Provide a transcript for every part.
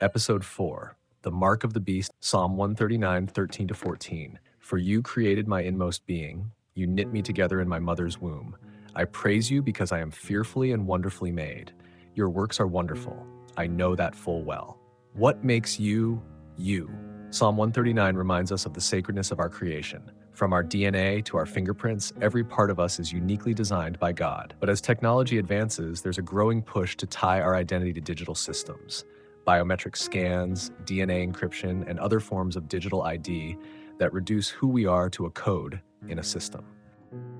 Episode 4, The Mark of the Beast, Psalm 139, 13-14. For you created my inmost being. You knit me together in my mother's womb. I praise you because I am fearfully and wonderfully made. Your works are wonderful. I know that full well. What makes you, you? Psalm 139 reminds us of the sacredness of our creation. From our DNA to our fingerprints, every part of us is uniquely designed by God. But as technology advances, there's a growing push to tie our identity to digital systems. Biometric scans, DNA encryption, and other forms of digital ID that reduce who we are to a code in a system.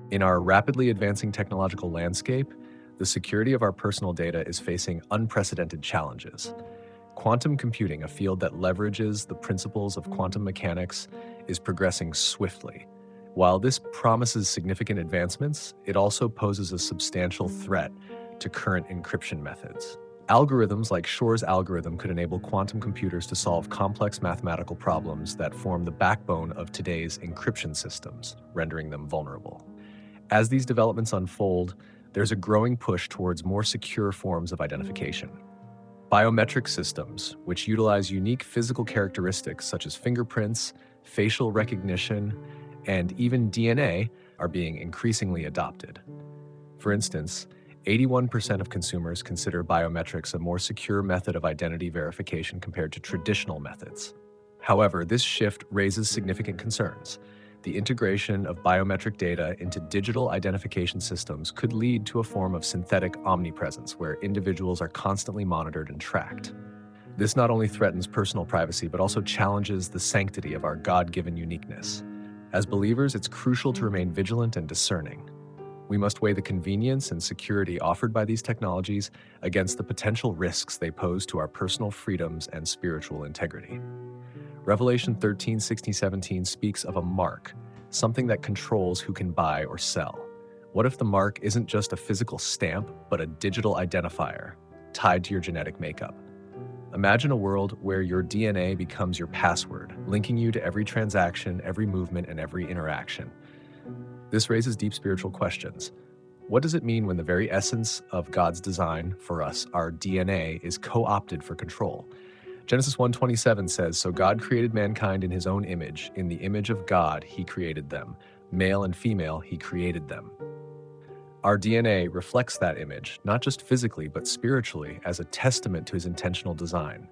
In our rapidly advancing technological landscape, the security of our personal data is facing unprecedented challenges. Quantum computing, a field that leverages the principles of quantum mechanics, is progressing swiftly. While this promises significant advancements, it also poses a substantial threat to current encryption methods. Algorithms like Shor's algorithm could enable quantum computers to solve complex mathematical problems that form the backbone of today's encryption systems, rendering them vulnerable. As these developments unfold, there's a growing push towards more secure forms of identification. Biometric systems, which utilize unique physical characteristics such as fingerprints, facial recognition, and even DNA, are being increasingly adopted. For instance, 81% of consumers consider biometrics a more secure method of identity verification compared to traditional methods. However, this shift raises significant concerns. The integration of biometric data into digital identification systems could lead to a form of synthetic omnipresence where individuals are constantly monitored and tracked. This not only threatens personal privacy, but also challenges the sanctity of our God-given uniqueness. As believers, it's crucial to remain vigilant and discerning. We must weigh the convenience and security offered by these technologies against the potential risks they pose to our personal freedoms and spiritual integrity. Revelation 13:16-17 speaks of a mark, something that controls who can buy or sell. What if the mark isn't just a physical stamp, but a digital identifier tied to your genetic makeup? Imagine a world where your DNA becomes your password, linking you to every transaction, every movement, and every interaction. This raises deep spiritual questions. What does it mean when the very essence of God's design for us, our DNA, is co-opted for control? Genesis 1:27 says, "So God created mankind in his own image. In the image of God, he created them. Male and female, he created them." Our DNA reflects that image, not just physically, but spiritually, as a testament to his intentional design.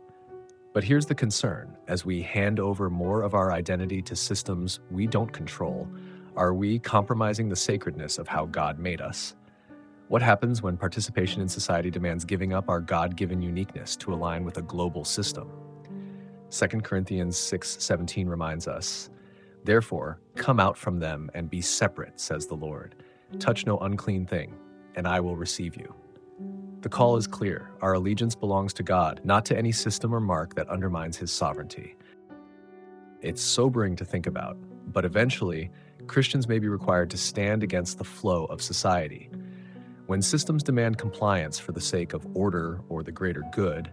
But here's the concern. As we hand over more of our identity to systems we don't control, are we compromising the sacredness of how God made us? What happens when participation in society demands giving up our God-given uniqueness to align with a global system? 2 Corinthians 6:17 reminds us, "Therefore, come out from them and be separate, says the Lord. Touch no unclean thing, and I will receive you." The call is clear. Our allegiance belongs to God, not to any system or mark that undermines his sovereignty. It's sobering to think about, but eventually, Christians may be required to stand against the flow of society. When systems demand compliance for the sake of order or the greater good,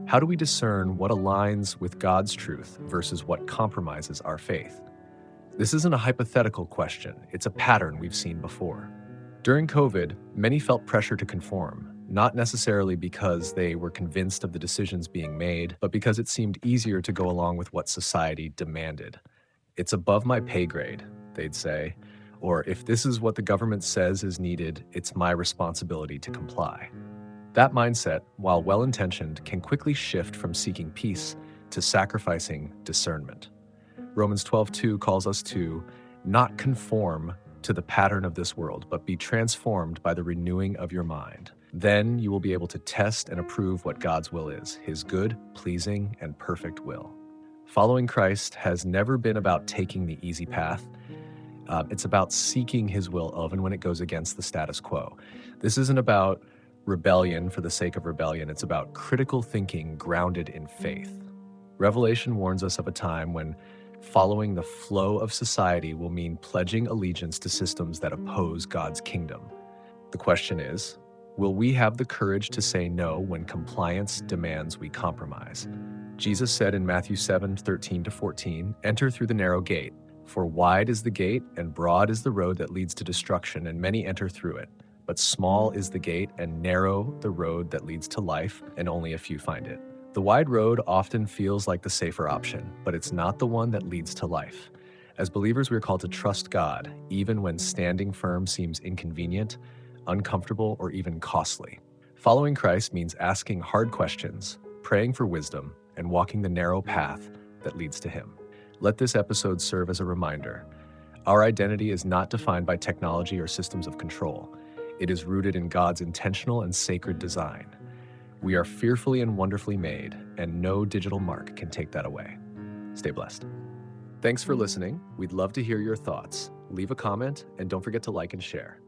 how do we discern what aligns with God's truth versus what compromises our faith? This isn't a hypothetical question, it's a pattern we've seen before. During COVID, many felt pressure to conform, not necessarily because they were convinced of the decisions being made, but because it seemed easier to go along with what society demanded. "It's above my pay grade," they'd say, or "if this is what the government says is needed, it's my responsibility to comply." That mindset, while well-intentioned, can quickly shift from seeking peace to sacrificing discernment. Romans 12:2 calls us to not conform to the pattern of this world, but be transformed by the renewing of your mind. Then you will be able to test and approve what God's will is, his good, pleasing, and perfect will. Following Christ has never been about taking the easy path. It's about seeking his will even when it goes against the status quo. This isn't about rebellion for the sake of rebellion. It's about critical thinking grounded in faith. Revelation warns us of a time when following the flow of society will mean pledging allegiance to systems that oppose God's kingdom. The question is, will we have the courage to say no when compliance demands we compromise? Jesus said in Matthew 7:13-14, "Enter through the narrow gate, for wide is the gate and broad is the road that leads to destruction, and many enter through it. But small is the gate and narrow the road that leads to life, and only a few find it. The wide road often feels like the safer option, but it's not the one that leads to life. As believers, we are called to trust God, even when standing firm seems inconvenient, uncomfortable, or even costly. Following Christ means asking hard questions, praying for wisdom, and walking the narrow path that leads to Him. Let this episode serve as a reminder. Our identity is not defined by technology or systems of control. It is rooted in God's intentional and sacred design. We are fearfully and wonderfully made, and no digital mark can take that away. Stay blessed. Thanks for listening. We'd love to hear your thoughts. Leave a comment, and don't forget to like and share.